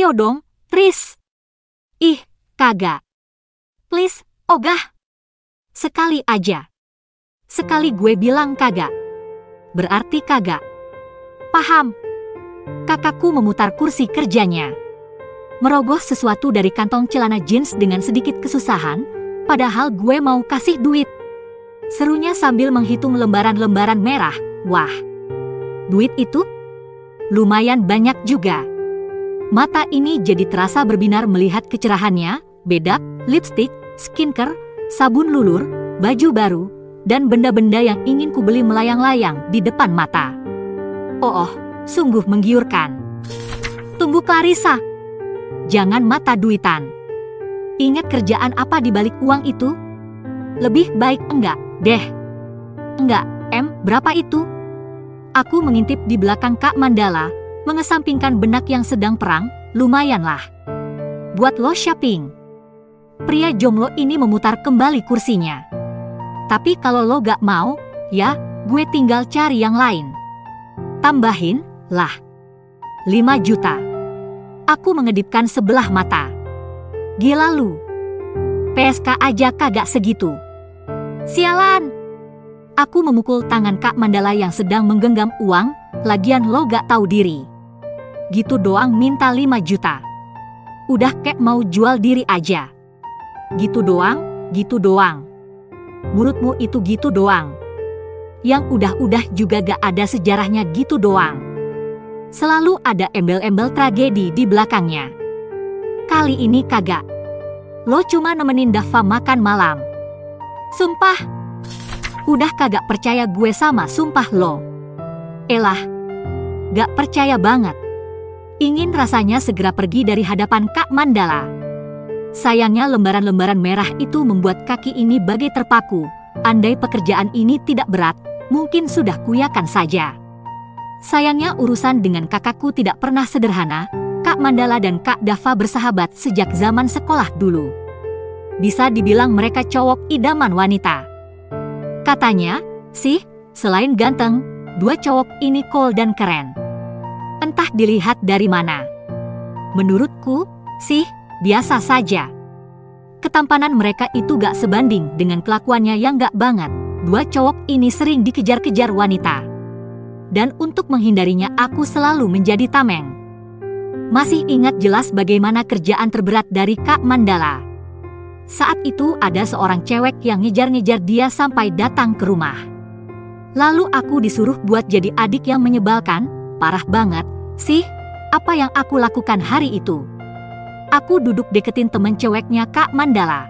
Ayo dong, Tris. Ih, kagak. Please, ogah. Sekali aja. Sekali gue bilang kagak. Berarti kagak. Paham? Kakakku memutar kursi kerjanya. Merogoh sesuatu dari kantong celana jeans dengan sedikit kesusahan, padahal gue mau kasih duit. Serunya sambil menghitung lembaran-lembaran merah. Wah, duit itu lumayan banyak juga. Mata ini jadi terasa berbinar melihat kecerahannya, bedak, lipstik, skincare, sabun lulur, baju baru, dan benda-benda yang ingin kubeli melayang-layang di depan mata. Oh, sungguh menggiurkan. Tunggu Clarissa. Jangan mata duitan. Ingat kerjaan apa di balik uang itu? Lebih baik enggak, deh. Enggak, berapa itu? Aku mengintip di belakang Kak Mandala, mengesampingkan benak yang sedang perang. Lumayanlah. Buat lo shopping. Pria jomblo ini memutar kembali kursinya. Tapi kalau lo gak mau, ya, gue tinggal cari yang lain. Tambahin, lah. 5 juta. Aku mengedipkan sebelah mata. Gila lu. PSK aja kagak segitu. Sialan. Aku memukul tangan Kak Mandala yang sedang menggenggam uang, lagian lo gak tahu diri. Gitu doang minta 5 juta. Udah kayak mau jual diri aja. Gitu doang, gitu doang. Mulutmu itu gitu doang. Yang udah-udah juga gak ada sejarahnya gitu doang. Selalu ada embel-embel tragedi di belakangnya. Kali ini kagak. Lo cuma nemenin Dava makan malam. Sumpah. Udah kagak percaya gue sama sumpah lo. Elah. Gak percaya banget. Ingin rasanya segera pergi dari hadapan Kak Mandala. Sayangnya lembaran-lembaran merah itu membuat kaki ini bagai terpaku. Andai pekerjaan ini tidak berat, mungkin sudah kuyakan saja. Sayangnya urusan dengan kakakku tidak pernah sederhana. Kak Mandala dan Kak Dava bersahabat sejak zaman sekolah dulu. Bisa dibilang mereka cowok idaman wanita. Katanya, sih, selain ganteng, 2 cowok ini cool dan keren. Entah dilihat dari mana. Menurutku, sih, biasa saja. Ketampanan mereka itu gak sebanding dengan kelakuannya yang gak banget. 2 cowok ini sering dikejar-kejar wanita. Dan untuk menghindarinya aku selalu menjadi tameng. Masih ingat jelas bagaimana kerjaan terberat dari Kak Mandala. Saat itu ada seorang cewek yang ngejar-ngejar dia sampai datang ke rumah. Lalu aku disuruh buat jadi adik yang menyebalkan. Parah banget, sih, apa yang aku lakukan hari itu. Aku duduk deketin temen ceweknya Kak Mandala.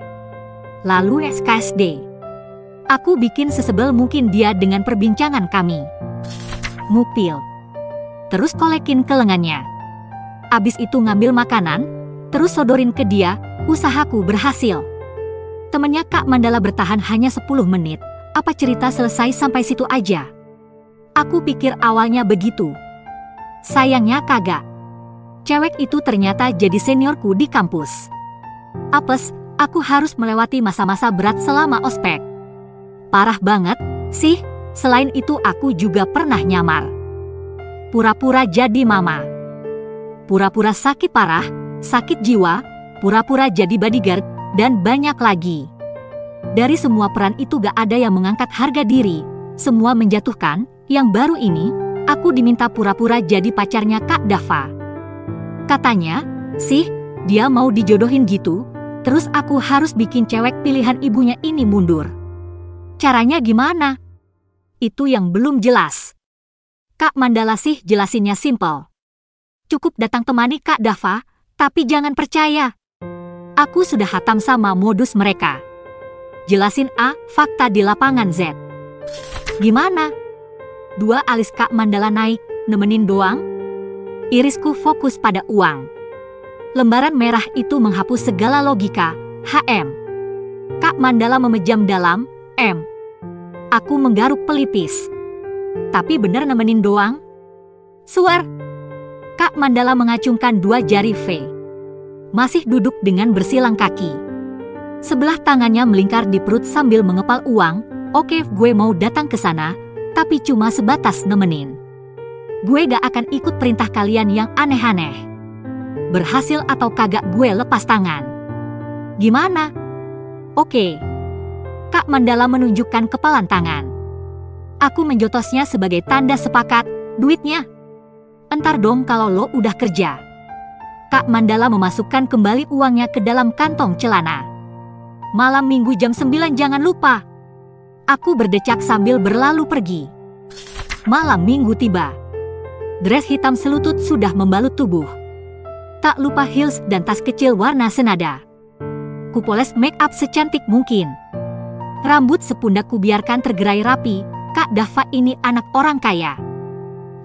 Lalu SKSD. Aku bikin sesebel mungkin dia dengan perbincangan kami. Ngupil. Terus kolekin ke lengannya. Abis itu ngambil makanan, terus sodorin ke dia, usahaku berhasil. Temennya Kak Mandala bertahan hanya 10 menit, apa cerita selesai sampai situ aja? Aku pikir awalnya begitu. Sayangnya kagak. Cewek itu ternyata jadi seniorku di kampus. Apes, aku harus melewati masa-masa berat selama ospek. Parah banget, sih, selain itu aku juga pernah nyamar. Pura-pura jadi mama. Pura-pura sakit parah, sakit jiwa, pura-pura jadi bodyguard, dan banyak lagi. Dari semua peran itu gak ada yang mengangkat harga diri, semua menjatuhkan. Yang baru ini, aku diminta pura-pura jadi pacarnya Kak Dava. Katanya, sih, dia mau dijodohin gitu, terus aku harus bikin cewek pilihan ibunya ini mundur. Caranya gimana? Itu yang belum jelas. Kak Mandala sih jelasinnya simpel. Cukup datang temani Kak Dava, tapi jangan percaya. Aku sudah hatam sama modus mereka. Jelasin A, fakta di lapangan Z. Gimana? 2 alis Kak Mandala naik, nemenin doang? Irisku fokus pada uang. Lembaran merah itu menghapus segala logika, HM. Kak Mandala memejam dalam, M. Aku menggaruk pelipis. Tapi bener nemenin doang? Suar. Kak Mandala mengacungkan 2 jari V. Masih duduk dengan bersilang kaki. Sebelah tangannya melingkar di perut sambil mengepal uang. Oke, gue mau datang ke sana, tapi cuma sebatas nemenin. Gue gak akan ikut perintah kalian yang aneh-aneh. berhasil atau kagak gue lepas tangan. Gimana? Oke. Kak Mandala menunjukkan kepalan tangan. Aku menjotosnya sebagai tanda sepakat, duitnya. Entar dong kalau lo udah kerja. Kak Mandala memasukkan kembali uangnya ke dalam kantong celana. Malam Minggu jam 9 jangan lupa. Aku berdecak sambil berlalu pergi. Malam Minggu tiba. Dress hitam selutut sudah membalut tubuh. Tak lupa heels dan tas kecil warna senada. Kupoles make up secantik mungkin. Rambut sepundak kubiarkan tergerai rapi. Kak Dava ini anak orang kaya.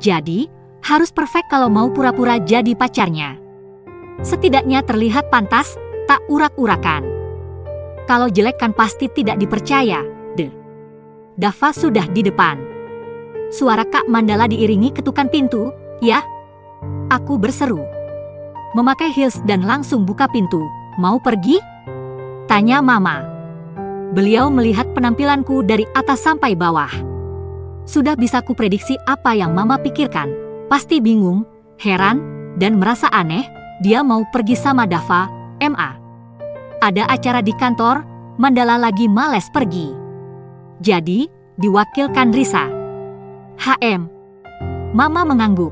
Jadi, harus perfect kalau mau pura-pura jadi pacarnya. Setidaknya terlihat pantas, tak urak-urakan. Kalau jelek kan pasti tidak dipercaya. Dava sudah di depan. Suara Kak Mandala diiringi ketukan pintu. Ya? Aku berseru. Memakai heels dan langsung buka pintu. Mau pergi? Tanya Mama. Beliau melihat penampilanku dari atas sampai bawah. Sudah bisa kuprediksi apa yang Mama pikirkan. Pasti bingung, heran, dan merasa aneh. Dia mau pergi sama Dava, MA. Ada acara di kantor, Mandala lagi males pergi. Jadi, diwakilkan Risa. HM. Mama mengangguk.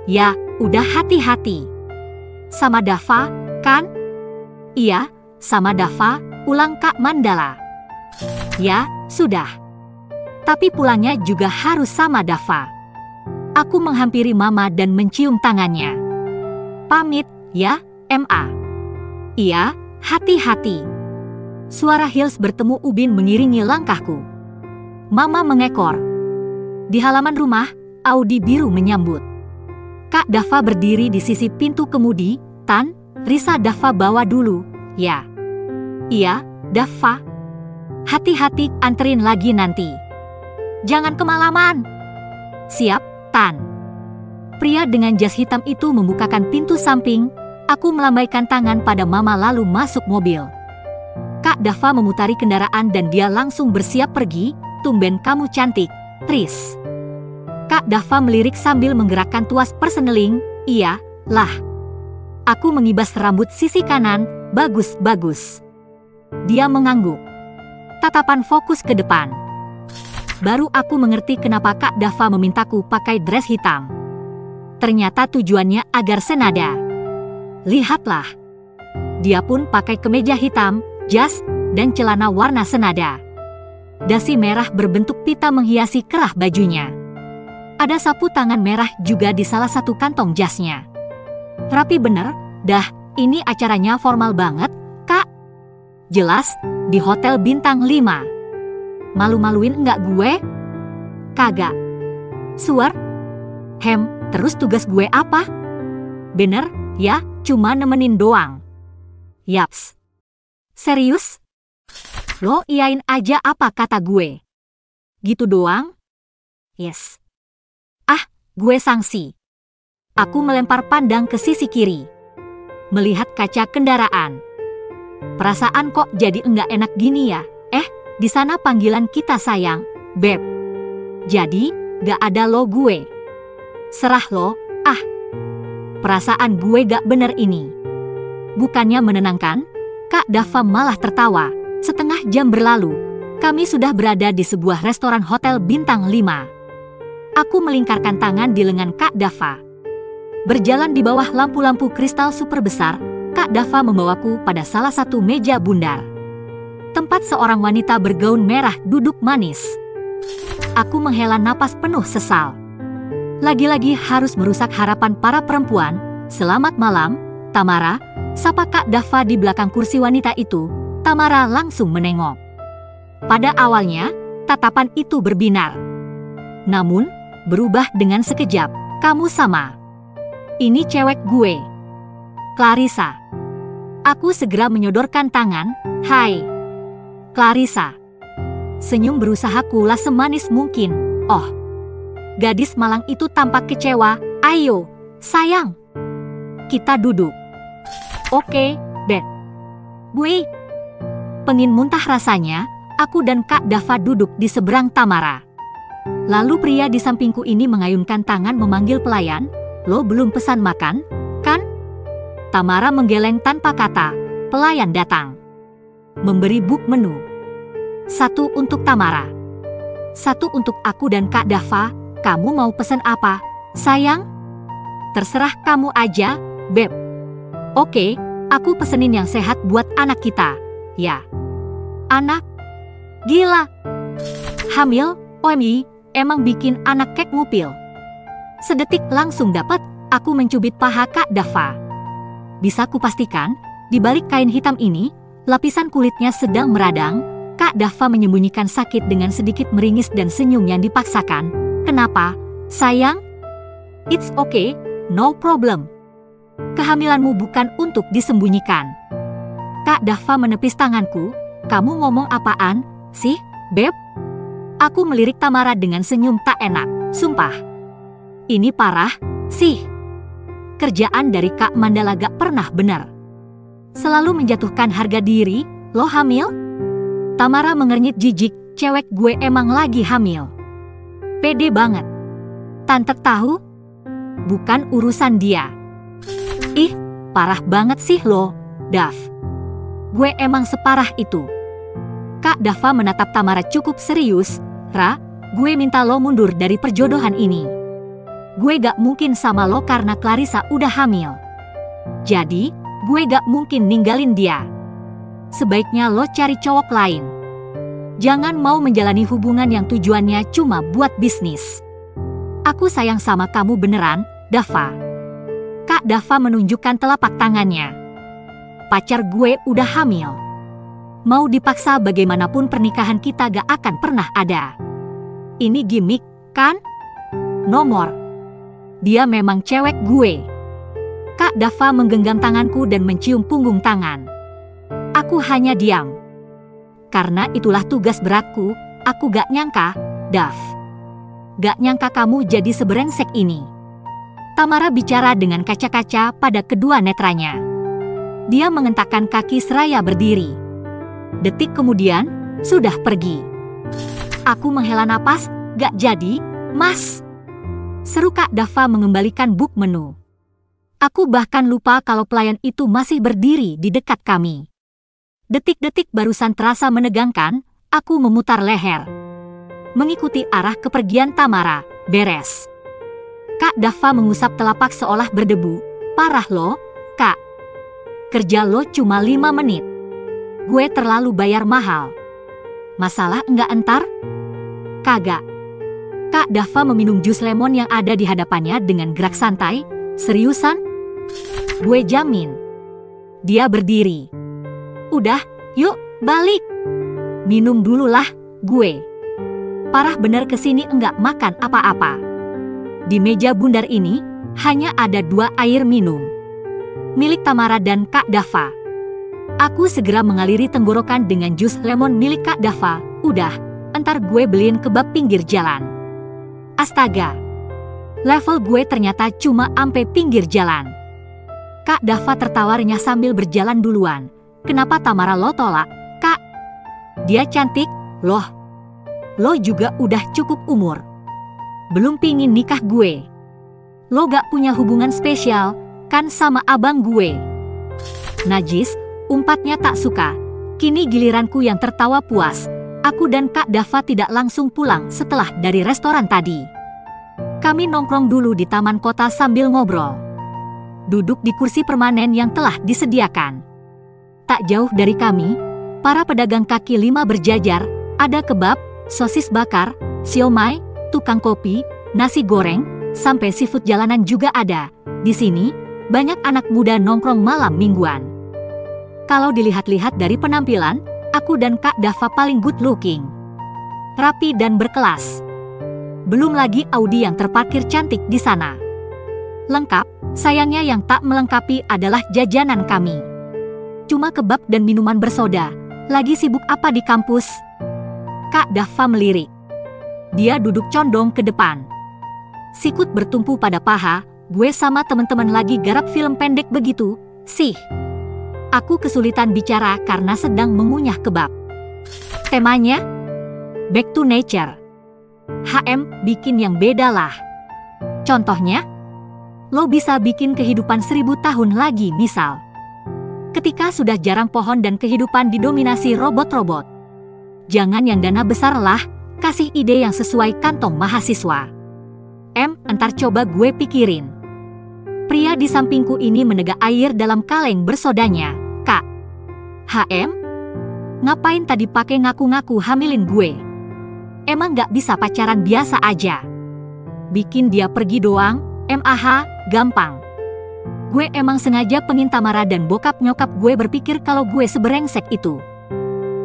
Ya, udah hati-hati. Sama Dava, kan? Iya, sama Dava, ulang Kak Mandala. Ya, sudah. Tapi pulangnya juga harus sama Dava. Aku menghampiri Mama dan mencium tangannya. Pamit, ya, MA. Iya, hati-hati. Suara heels bertemu ubin mengiringi langkahku. Mama mengekor. Di halaman rumah, Audi biru menyambut. Kak Dava berdiri di sisi pintu kemudi. Tan, Risa Dava bawa dulu, ya. Iya, Dava. Hati-hati, anterin lagi nanti. Jangan kemalaman. Siap, Tan. Pria dengan jas hitam itu membukakan pintu samping. Aku melambaikan tangan pada Mama lalu masuk mobil. Kak Dava memutari kendaraan dan dia langsung bersiap pergi. Tumben kamu cantik, Tris. Kak Dava melirik sambil menggerakkan tuas perseneling. Iya, lah. Aku mengibas rambut sisi kanan. Bagus, bagus. Dia mengangguk. Tatapan fokus ke depan. Baru aku mengerti kenapa Kak Dava memintaku pakai dress hitam. Ternyata tujuannya agar senada. Lihatlah. Dia pun pakai kemeja hitam, jas, dan celana warna senada. Dasi merah berbentuk pita menghiasi kerah bajunya. Ada sapu tangan merah juga di salah satu kantong jasnya. Rapi bener, dah, ini acaranya formal banget, Kak. Jelas, di Hotel Bintang 5. Malu-maluin nggak gue? Kagak. Suar? Terus tugas gue apa? Bener, ya, cuma nemenin doang. Yaps. Serius? Lo iyain aja apa kata gue? Gitu doang? Yes. Gue sanksi. Aku melempar pandang ke sisi kiri. Melihat kaca kendaraan. Perasaan kok jadi enggak enak gini ya? Di sana panggilan kita sayang, Beb. Jadi, gak ada lo gue. Serah lo, Perasaan gue gak bener ini. Bukannya menenangkan, Kak Dava malah tertawa. Setengah jam berlalu, kami sudah berada di sebuah restoran Hotel Bintang 5. Aku melingkarkan tangan di lengan Kak Dava. Berjalan di bawah lampu-lampu kristal super besar, Kak Dava membawaku pada salah satu meja bundar. Tempat seorang wanita bergaun merah duduk manis. Aku menghela napas penuh sesal. Lagi-lagi harus merusak harapan para perempuan. Selamat malam, Tamara, sapa Kak Dava di belakang kursi wanita itu. Tamara langsung menengok. Pada awalnya, tatapan itu berbinar. Namun, berubah dengan sekejap. Kamu sama. Ini cewek gue. Clarissa. Aku segera menyodorkan tangan. Hai. Clarissa. Senyum berusaha kulas semanis mungkin. Oh. Gadis malang itu tampak kecewa. Ayo, sayang. Kita duduk. Oke, Beb. Gue. Pengin muntah rasanya, aku dan Kak Dava duduk di seberang Tamara. Lalu pria di sampingku ini mengayunkan tangan memanggil pelayan. Lo belum pesan makan, kan? Tamara menggeleng tanpa kata. Pelayan datang. Memberi book menu. 1 untuk Tamara. 1 untuk aku dan Kak Dava. Kamu mau pesen apa, sayang? Terserah kamu aja, Beb. Oke, aku pesenin yang sehat buat anak kita. Ya. Anak? Gila. Hamil, OMI, emang bikin anak kek ngupil. Sedetik langsung dapat, aku mencubit paha Kak Dava. Bisa kupastikan, di balik kain hitam ini, lapisan kulitnya sedang meradang. Kak Dava menyembunyikan sakit dengan sedikit meringis dan senyum yang dipaksakan. Kenapa, sayang? It's okay, no problem. Kehamilanmu bukan untuk disembunyikan. Kak Dava menepis tanganku. Kamu ngomong apaan sih, Beb? Aku melirik Tamara dengan senyum tak enak. Sumpah. Ini parah sih. Kerjaan dari Kak Mandala gak pernah benar. Selalu menjatuhkan harga diri. Lo hamil? Tamara mengernyit jijik. Cewek gue emang lagi hamil. Pede banget. Tante tahu? Bukan urusan dia. Ih, parah banget sih lo, Dav. Gue emang separah itu. Kak Dava menatap Tamara cukup serius. Ra, gue minta lo mundur dari perjodohan ini. Gue gak mungkin sama lo karena Clarissa udah hamil. Jadi, gue gak mungkin ninggalin dia. Sebaiknya lo cari cowok lain. Jangan mau menjalani hubungan yang tujuannya cuma buat bisnis. Aku sayang sama kamu beneran, Dava. Kak Dava menunjukkan telapak tangannya. Pacar gue udah hamil. Mau dipaksa bagaimanapun pernikahan kita gak akan pernah ada. Ini gimmick, kan? Nomor. Dia memang cewek gue. Kak Dava menggenggam tanganku dan mencium punggung tangan. Aku hanya diam. Karena itulah tugas beratku, aku gak nyangka, Dav. Gak nyangka kamu jadi seberengsek ini. Tamara bicara dengan kaca-kaca pada kedua netranya. Dia mengentakkan kaki seraya berdiri. Detik kemudian, sudah pergi. Aku menghela napas, gak jadi, Mas. Seru Kak Dava mengembalikan book menu. Aku bahkan lupa kalau pelayan itu masih berdiri di dekat kami. Detik-detik barusan terasa menegangkan, aku memutar leher. Mengikuti arah kepergian Tamara, beres. Kak Dava mengusap telapak seolah berdebu. Parah lo, Kak. Kerja lo cuma 5 menit. Gue terlalu bayar mahal. Masalah enggak entar? Kagak. Kak Dava meminum jus lemon yang ada di hadapannya dengan gerak santai. Seriusan? Gue jamin. Dia berdiri. Udah, yuk, balik. Minum dulu lah, gue. Parah bener kesini enggak makan apa-apa. Di meja bundar ini, hanya ada 2 air minum. Milik Tamara dan Kak Dava. Aku segera mengaliri tenggorokan dengan jus lemon milik Kak Dava. Udah, entar gue beliin kebab pinggir jalan. Astaga. Level gue ternyata cuma ampe pinggir jalan. Kak Dava tertawarnya sambil berjalan duluan. Kenapa Tamara lo tolak, Kak? Dia cantik, loh. Lo juga udah cukup umur. Belum pingin nikah gue. Lo gak punya hubungan spesial, kan sama abang gue. Najis, umpatnya tak suka. Kini giliranku yang tertawa puas. Aku dan Kak Dava tidak langsung pulang setelah dari restoran tadi. Kami nongkrong dulu di taman kota sambil ngobrol. Duduk di kursi permanen yang telah disediakan. Tak jauh dari kami, para pedagang kaki 5 berjajar, ada kebab, sosis bakar, siomay, tukang kopi, nasi goreng, sampai seafood jalanan juga ada. Di sini, banyak anak muda nongkrong malam mingguan. Kalau dilihat-lihat dari penampilan, aku dan Kak Dava paling good looking. Rapi dan berkelas. Belum lagi Audi yang terparkir cantik di sana. Lengkap, sayangnya yang tak melengkapi adalah jajanan kami. Cuma kebab dan minuman bersoda. Lagi sibuk apa di kampus? Kak Dava melirik. Dia duduk condong ke depan. Sikut bertumpu pada paha, gue sama teman-teman lagi garap film pendek begitu, sih. Aku kesulitan bicara karena sedang mengunyah kebab. Temanya? Back to nature. HM bikin yang beda lah. Contohnya? lo bisa bikin kehidupan 1000 tahun lagi misal. Ketika sudah jarang pohon dan kehidupan didominasi robot-robot. Jangan yang dana besar lah, kasih ide yang sesuai kantong mahasiswa. Entar coba gue pikirin. Pria di sampingku ini menegak air dalam kaleng bersodanya. Kak. Ngapain tadi pakai ngaku-ngaku hamilin gue? Emang gak bisa pacaran biasa aja? Bikin dia pergi doang, gampang. Gue emang sengaja pengen Tamara dan bokap nyokap gue berpikir kalau gue seberengsek itu.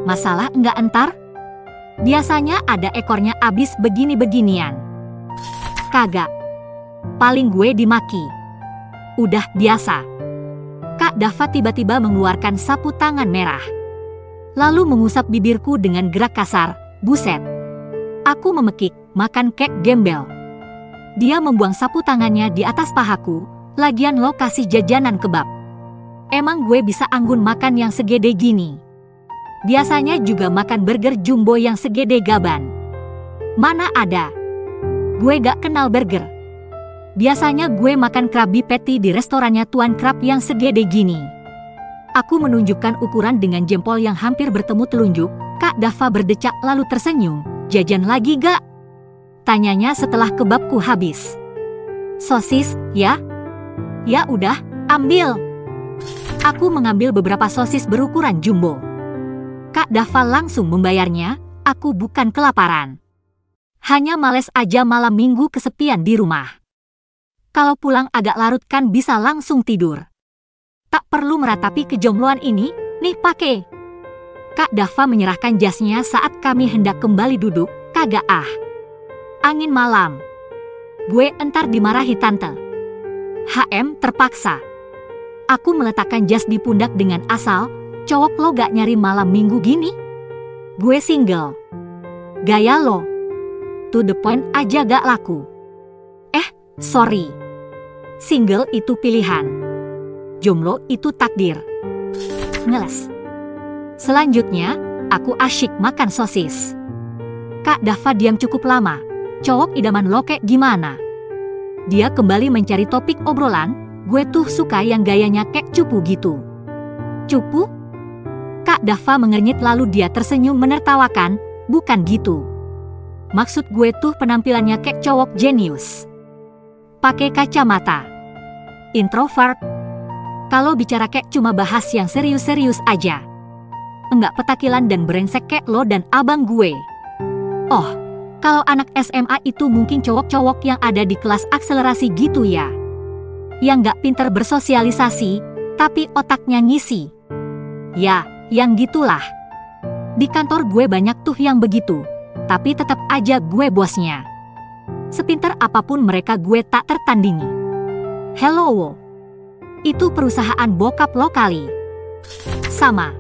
Masalah enggak entar? Biasanya ada ekornya abis begini-beginian. Kagak. Paling gue dimaki. Udah biasa. Kak Dava tiba-tiba mengeluarkan sapu tangan merah. Lalu mengusap bibirku dengan gerak kasar. Buset. Aku memekik, makan kek gembel. Dia membuang sapu tangannya di atas pahaku. Lagian lo kasih jajanan kebab. Emang gue bisa anggun makan yang segede gini? Biasanya juga makan burger jumbo yang segede gaban. Mana ada? Gue gak kenal burger. Biasanya gue makan Krabby Patty di restorannya Tuan Krab yang segede gini. Aku menunjukkan ukuran dengan jempol yang hampir bertemu telunjuk. Kak Dava berdecak lalu tersenyum. Jajan lagi gak? Tanyanya setelah kebabku habis. Sosis, ya? Ya udah, ambil. Aku mengambil beberapa sosis berukuran jumbo. Kak Dava langsung membayarnya, aku bukan kelaparan. Hanya males aja malam minggu kesepian di rumah. Kalau pulang agak larut kan bisa langsung tidur. Tak perlu meratapi kejombloan ini, nih pakai. Kak Dava menyerahkan jasnya saat kami hendak kembali duduk, kagak angin malam. Gue entar dimarahi tante. Terpaksa. Aku meletakkan jas di pundak dengan asal, cowok lo gak nyari malam minggu gini? Gue single. Gaya lo. To the point aja gak laku. Sorry. Single itu pilihan. Jomblo itu takdir. Ngeles. Selanjutnya, aku asyik makan sosis. Kak Dava diam cukup lama. Cowok idaman lo kayak gimana? Dia kembali mencari topik obrolan, gue tuh suka yang gayanya kayak cupu gitu. Cupu? Kak Dava mengernyit lalu dia tersenyum menertawakan, bukan gitu. Maksud gue tuh penampilannya kayak cowok jenius. Pakai kacamata. Introvert. Kalau bicara kayak cuma bahas yang serius-serius aja. Enggak petakilan dan brengsek kayak lo dan abang gue. Oh. Kalau anak SMA itu mungkin cowok-cowok yang ada di kelas akselerasi gitu ya. Yang gak pinter bersosialisasi, tapi otaknya ngisi. Ya, yang gitulah. Di kantor gue banyak tuh yang begitu, tapi tetap aja gue bosnya. Sepinter apapun mereka gue tak tertandingi. Hello, itu perusahaan bokap lo kali. Sama.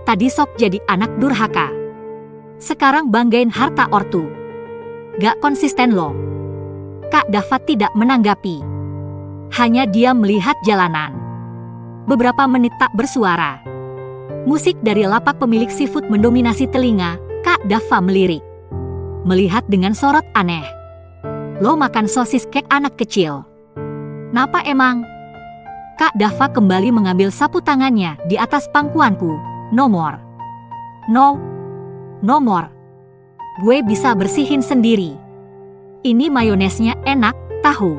Tadi sok jadi anak durhaka. Sekarang banggain harta ortu. Gak konsisten lo. Kak Dava tidak menanggapi. Hanya dia melihat jalanan. Beberapa menit tak bersuara. Musik dari lapak pemilik seafood mendominasi telinga. Kak Dava melirik. Melihat dengan sorot aneh. Lo makan sosis kayak anak kecil. Napa emang? Kak Dava kembali mengambil sapu tangannya di atas pangkuanku. No more. No more. Gue bisa bersihin sendiri. Ini mayonesnya enak, tahu.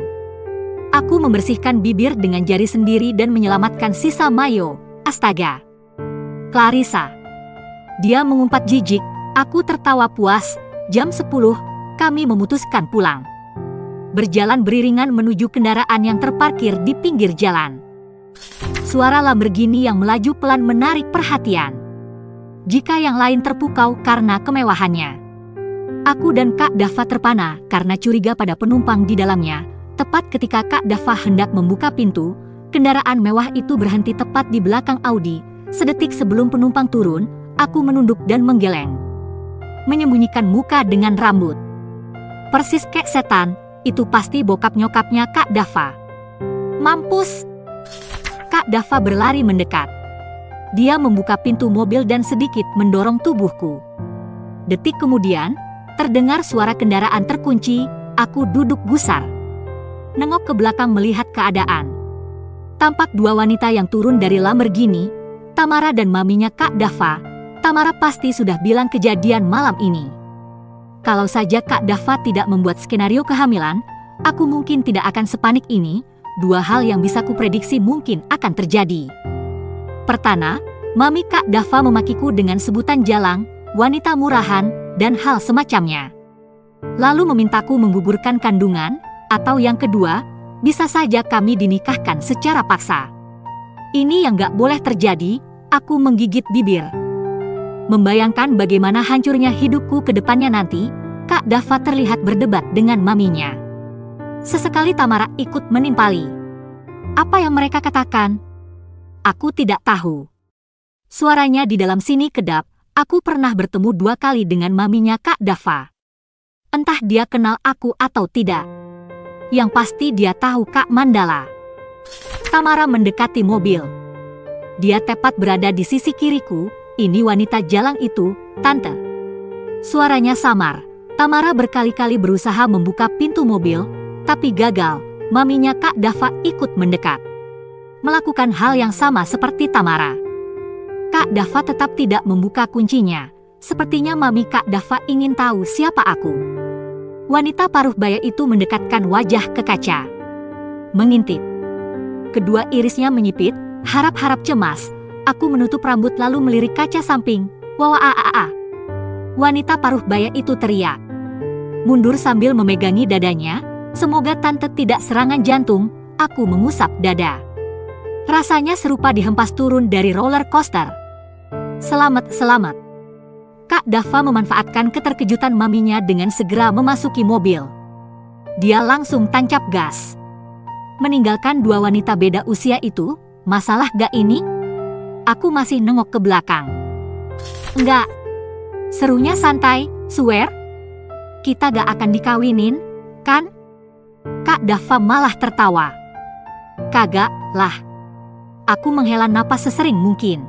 Aku membersihkan bibir dengan jari sendiri dan menyelamatkan sisa mayo. Astaga. Clarissa. Dia mengumpat jijik, aku tertawa puas. Jam 10, kami memutuskan pulang. Berjalan beriringan menuju kendaraan yang terparkir di pinggir jalan. Suara Lamborghini yang melaju pelan menarik perhatian. Jika yang lain terpukau karena kemewahannya. Aku dan Kak Dava terpana karena curiga pada penumpang di dalamnya. Tepat ketika Kak Dava hendak membuka pintu, kendaraan mewah itu berhenti tepat di belakang Audi. Sedetik sebelum penumpang turun, aku menunduk dan menggeleng. Menyembunyikan muka dengan rambut. Persis kayak setan, itu pasti bokap nyokapnya Kak Dava. Mampus! Kak Dava berlari mendekat. Dia membuka pintu mobil dan sedikit mendorong tubuhku. Detik kemudian, terdengar suara kendaraan terkunci, aku duduk gusar. nengok ke belakang melihat keadaan. Tampak dua wanita yang turun dari Lamborghini, Tamara dan maminya Kak Dava. Tamara pasti sudah bilang kejadian malam ini. Kalau saja Kak Dava tidak membuat skenario kehamilan, aku mungkin tidak akan sepanik ini. Dua hal yang bisa kuprediksi mungkin akan terjadi. Pertama, mami Kak Dava memakiku dengan sebutan jalang, wanita murahan, dan hal semacamnya. Lalu memintaku menggugurkan kandungan, atau yang kedua, bisa saja kami dinikahkan secara paksa. Ini yang gak boleh terjadi, aku menggigit bibir. Membayangkan bagaimana hancurnya hidupku ke depannya nanti, Kak Dava terlihat berdebat dengan maminya. Sesekali Tamara ikut menimpali. Apa yang mereka katakan? Aku tidak tahu. Suaranya di dalam sini kedap, aku pernah bertemu 2 kali dengan maminya Kak Dava. Entah dia kenal aku atau tidak. Yang pasti dia tahu Kak Mandala. Tamara mendekati mobil. Dia tepat berada di sisi kiriku. Ini wanita jalang itu, Tante. Suaranya samar. Tamara berkali-kali berusaha membuka pintu mobil, tapi gagal. Maminya Kak Dava ikut mendekat. Melakukan hal yang sama seperti Tamara. Kak Dava tetap tidak membuka kuncinya. Sepertinya mami Kak Dava ingin tahu siapa aku. Wanita paruh baya itu mendekatkan wajah ke kaca. Mengintip. Kedua irisnya menyipit, harap-harap cemas. Aku menutup rambut lalu melirik kaca samping. Wah. Wanita paruh baya itu teriak. Mundur sambil memegangi dadanya. Semoga tante tidak serangan jantung. Aku mengusap dada. Rasanya serupa dihempas turun dari roller coaster. Selamat. Kak Dava memanfaatkan keterkejutan maminya dengan segera memasuki mobil. Dia langsung tancap gas. Meninggalkan 2 wanita beda usia itu, masalah gak ini? Aku masih nengok ke belakang. Enggak. Serunya santai, swear. Kita gak akan dikawinin, kan? Kak Dava malah tertawa. Kagak lah. Aku menghela napas sesering mungkin.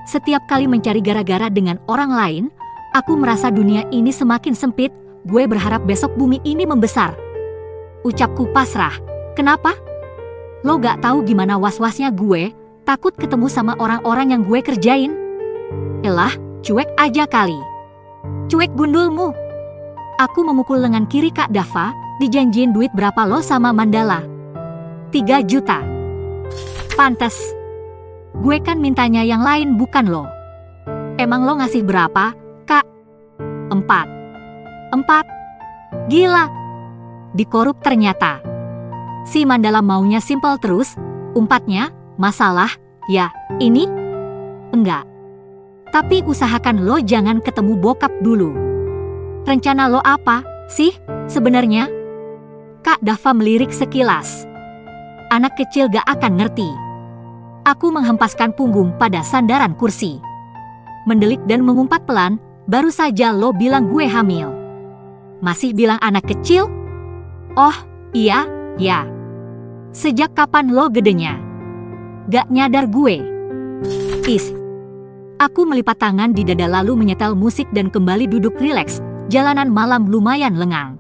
Setiap kali mencari gara-gara dengan orang lain, aku merasa dunia ini semakin sempit. Gue berharap besok bumi ini membesar. Ucapku pasrah. Kenapa? Lo gak tahu gimana was-wasnya gue, takut ketemu sama orang-orang yang gue kerjain. Elah, cuek aja kali. Cuek gundulmu. Aku memukul lengan kiri Kak Dava, dijanjiin duit berapa lo sama Mandala? 3 juta. Pantes. Gue kan mintanya yang lain bukan lo. Emang lo ngasih berapa, Kak? 4. Gila. Dikorup ternyata. Si Mandala maunya simpel terus, umpatnya, masalah, ya, ini? Enggak. Tapi usahakan lo jangan ketemu bokap dulu. Rencana lo apa, sih, sebenarnya? Kak Dava melirik sekilas. Anak kecil gak akan ngerti. Aku menghempaskan punggung pada sandaran kursi. Mendelik dan mengumpat pelan, baru saja lo bilang gue hamil. Masih bilang anak kecil? Oh, iya, ya. Sejak kapan lo gedenya? Gak nyadar gue. Is. Aku melipat tangan di dada lalu menyetel musik dan kembali duduk rileks. Jalanan malam lumayan lengang.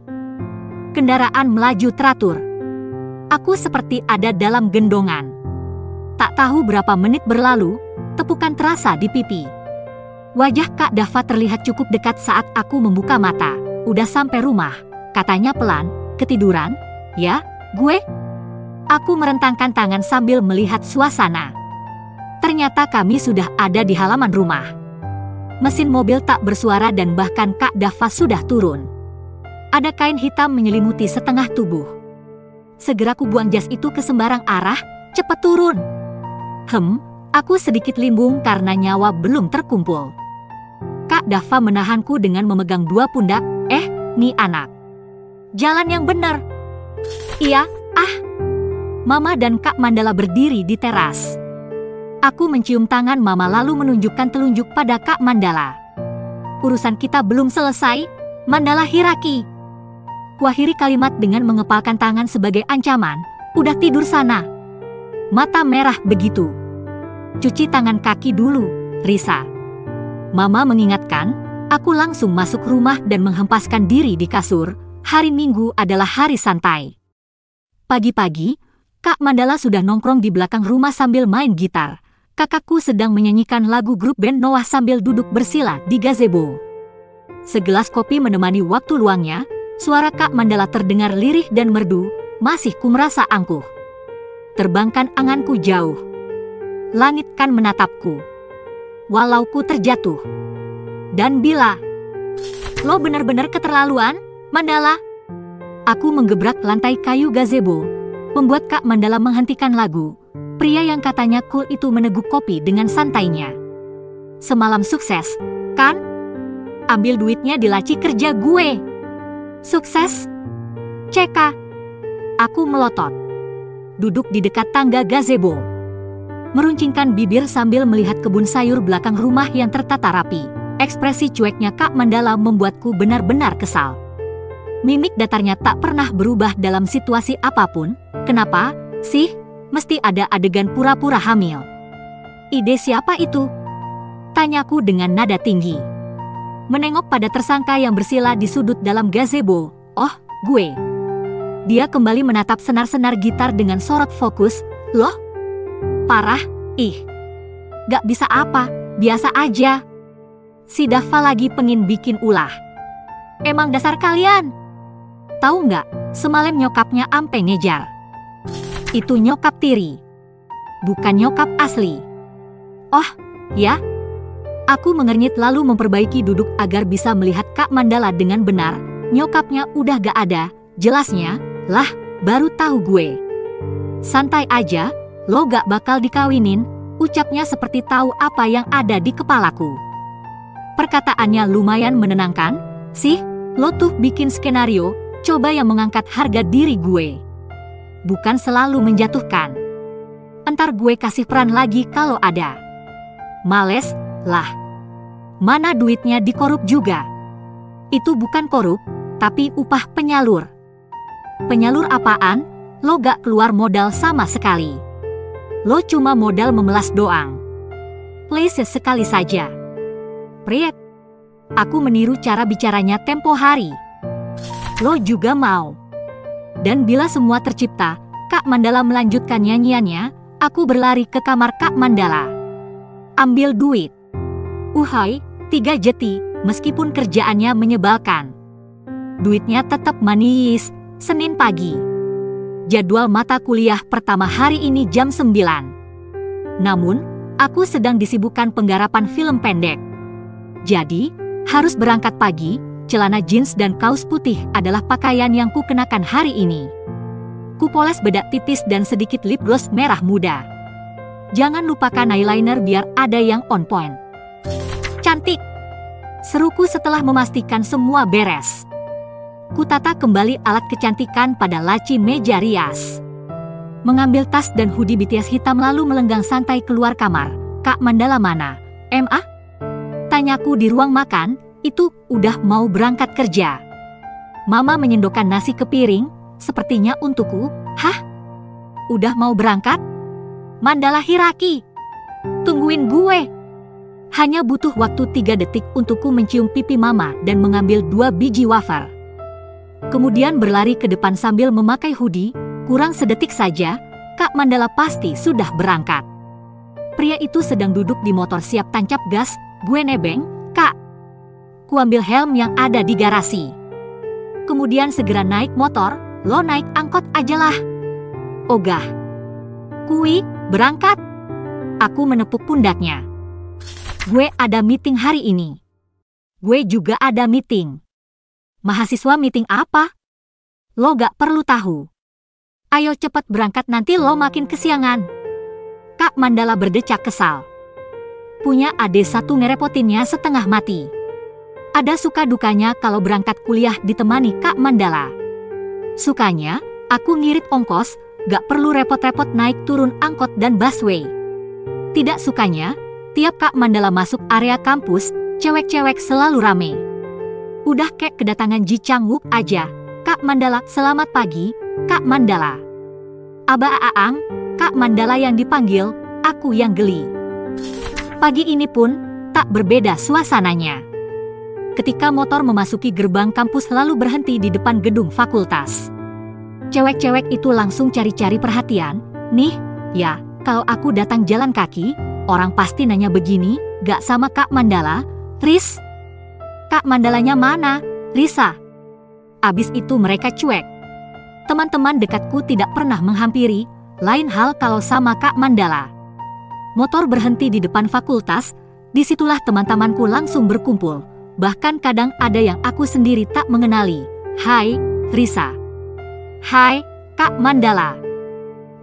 Kendaraan melaju teratur. Aku seperti ada dalam gendongan. Tak tahu berapa menit berlalu, tepukan terasa di pipi. Wajah Kak Dava terlihat cukup dekat saat aku membuka mata. Udah sampai rumah, katanya pelan. Ketiduran? Ya, gue? Aku merentangkan tangan sambil melihat suasana. Ternyata kami sudah ada di halaman rumah. Mesin mobil tak bersuara dan bahkan Kak Dava sudah turun. Ada kain hitam menyelimuti setengah tubuh. Segera ku buang jas itu ke sembarang arah, cepet turun. Aku sedikit limbung karena nyawa belum terkumpul. Kak Dava menahanku dengan memegang 2 pundak. Nih anak. Jalan yang benar. Iya, Mama dan Kak Mandala berdiri di teras. Aku mencium tangan Mama lalu menunjukkan telunjuk pada Kak Mandala. Urusan kita belum selesai, Mandala Hiraki. Kuakhiri kalimat dengan mengepalkan tangan sebagai ancaman. Udah tidur sana. Mata merah begitu. Cuci tangan kaki dulu, Risa. Mama mengingatkan, aku langsung masuk rumah dan menghempaskan diri di kasur. Hari Minggu adalah hari santai. Pagi-pagi, Kak Mandala sudah nongkrong di belakang rumah sambil main gitar. Kakakku sedang menyanyikan lagu grup band Noah sambil duduk bersila di gazebo. Segelas kopi menemani waktu luangnya, suara Kak Mandala terdengar lirih dan merdu, masih ku merasa angkuh. Terbangkan anganku jauh. Langit kan menatapku. Walau ku terjatuh. Dan bila, lo benar-benar keterlaluan, Mandala. Aku menggebrak lantai kayu gazebo, membuat Kak Mandala menghentikan lagu. Pria yang katanya cool itu meneguk kopi dengan santainya. Semalam sukses, kan? Ambil duitnya di laci kerja gue. Sukses? Ceka. Aku melotot. Duduk di dekat tangga gazebo. Meruncingkan bibir sambil melihat kebun sayur belakang rumah yang tertata rapi. Ekspresi cueknya Kak Mandala membuatku benar-benar kesal. Mimik datarnya tak pernah berubah dalam situasi apapun. Kenapa sih mesti ada adegan pura-pura hamil? Ide siapa itu? Tanyaku dengan nada tinggi. Menengok pada tersangka yang bersila di sudut dalam gazebo. Oh, gue. Dia kembali menatap senar-senar gitar dengan sorot fokus. Loh? Parah, ih. Gak bisa apa, biasa aja. Si Dava lagi pengin bikin ulah. Emang dasar kalian? Tahu nggak, semalam nyokapnya ampe ngejar. Itu nyokap tiri, bukan nyokap asli. Oh, ya? Aku mengernyit lalu memperbaiki duduk agar bisa melihat Kak Mandala dengan benar. Nyokapnya udah gak ada, jelasnya, lah, baru tahu gue. Santai aja, lo gak bakal dikawinin, ucapnya seperti tahu apa yang ada di kepalaku. Perkataannya lumayan menenangkan, sih, lo tuh bikin skenario, coba yang mengangkat harga diri gue. Bukan selalu menjatuhkan. Entar gue kasih peran lagi kalau ada. Males, lah. Mana duitnya dikorup juga. Itu bukan korup, tapi upah penyalur. Penyalur apaan? Lo gak keluar modal sama sekali. Lo cuma modal memelas doang. Please sekali saja. Priet. Aku meniru cara bicaranya tempo hari. Lo juga mau. Dan bila semua tercipta, Kak Mandala melanjutkan nyanyiannya, aku berlari ke kamar Kak Mandala. Ambil duit. Uhai, 3 jeti, meskipun kerjaannya menyebalkan. Duitnya tetap manis, Senin pagi. Jadwal mata kuliah pertama hari ini jam 9. Namun, aku sedang disibukkan penggarapan film pendek. Jadi, harus berangkat pagi. Celana jeans dan kaos putih adalah pakaian yang kukenakan hari ini. Kupoles bedak tipis dan sedikit lip gloss merah muda. Jangan lupakan eyeliner biar ada yang on point. Cantik! Seruku setelah memastikan semua beres. Kutata kembali alat kecantikan pada laci meja rias. Mengambil tas dan hoodie BTS hitam lalu melenggang santai keluar kamar. Kak Mandala mana? MA? Tanyaku di ruang makan. Itu udah mau berangkat kerja. Mama menyendokkan nasi ke piring, sepertinya untukku. Hah? Udah mau berangkat? Mandala Hiraki. Tungguin gue. Hanya butuh waktu 3 detik untukku mencium pipi mama dan mengambil 2 biji wafer. Kemudian berlari ke depan sambil memakai hoodie. Kurang sedetik saja, Kak Mandala pasti sudah berangkat. Pria itu sedang duduk di motor siap tancap gas. Gue nebeng, Kak. Kuambil helm yang ada di garasi. Kemudian segera naik motor, lo naik angkot aja lah. Ogah. Kui, berangkat. Aku menepuk pundaknya. Gue ada meeting hari ini. Gue juga ada meeting. Mahasiswa meeting apa? Lo gak perlu tahu. Ayo cepet berangkat nanti lo makin kesiangan. Kak Mandala berdecak kesal. Punya adik satu ngerepotinnya setengah mati. Ada suka dukanya kalau berangkat kuliah ditemani Kak Mandala. Sukanya, aku ngirit ongkos, gak perlu repot-repot naik turun angkot dan busway. Tidak sukanya, tiap Kak Mandala masuk area kampus, cewek-cewek selalu rame. Udah kayak kedatangan Ji Chang-wook aja. Kak Mandala, selamat pagi, Kak Mandala. Aba Aang, Kak Mandala yang dipanggil, aku yang geli. Pagi ini pun, tak berbeda suasananya. Ketika motor memasuki gerbang kampus lalu berhenti di depan gedung fakultas. Cewek-cewek itu langsung cari-cari perhatian. Nih, ya, kalau aku datang jalan kaki, orang pasti nanya begini, gak sama Kak Mandala, Riz? Kak Mandalanya mana, Risa? Abis itu mereka cuek. Teman-teman dekatku tidak pernah menghampiri, lain hal kalau sama Kak Mandala. Motor berhenti di depan fakultas, disitulah teman-temanku langsung berkumpul. Bahkan kadang ada yang aku sendiri tak mengenali. Hai, Risa. Hai, Kak Mandala.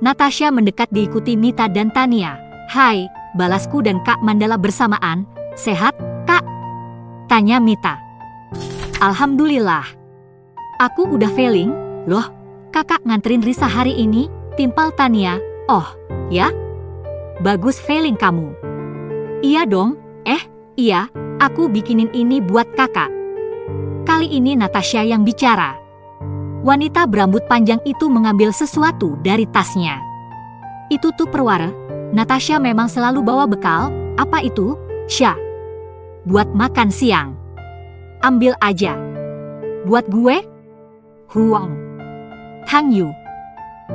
Natasha mendekat diikuti Mita dan Tania. Hai, balasku dan Kak Mandala bersamaan. Sehat, Kak? Tanya Mita. Alhamdulillah. Aku udah feeling, loh. Kakak nganterin Risa hari ini, timpal Tania. Oh, ya? Bagus feeling kamu. Iya dong, iya, aku bikinin ini buat kakak. Kali ini Natasha yang bicara. Wanita berambut panjang itu mengambil sesuatu dari tasnya. Itu tuh perwara, Natasha memang selalu bawa bekal, apa itu? Sya. Buat makan siang. Ambil aja. Buat gue? Huang. Hang Yu.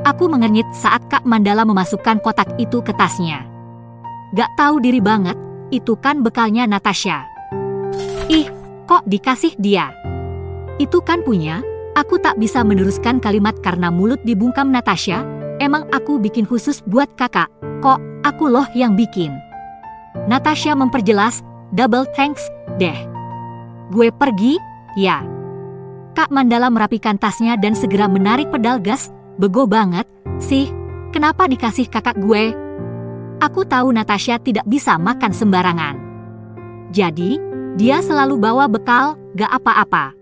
Aku mengernyit saat Kak Mandala memasukkan kotak itu ke tasnya. Gak tahu diri banget, itu kan bekalnya Natasha. Ih, kok dikasih dia? Itu kan punya, aku tak bisa meneruskan kalimat karena mulut dibungkam Natasha. Emang aku bikin khusus buat kakak, kok aku loh yang bikin. Natasha memperjelas, double thanks, deh. Gue pergi, ya. Kak Mandala merapikan tasnya dan segera menarik pedal gas. Bego banget sih, kenapa dikasih kakak gue? Aku tahu Natasha tidak bisa makan sembarangan. Jadi, dia selalu bawa bekal, gak apa-apa.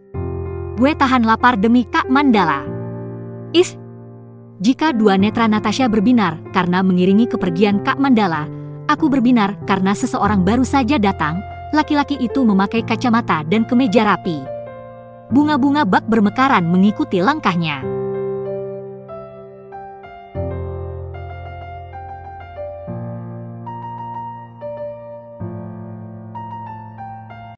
Gue tahan lapar demi Kak Mandala. Jika dua netra Natasha berbinar karena mengiringi kepergian Kak Mandala, aku berbinar karena seseorang baru saja datang. Laki-laki itu memakai kacamata dan kemeja rapi. Bunga-bunga bak bermekaran mengikuti langkahnya.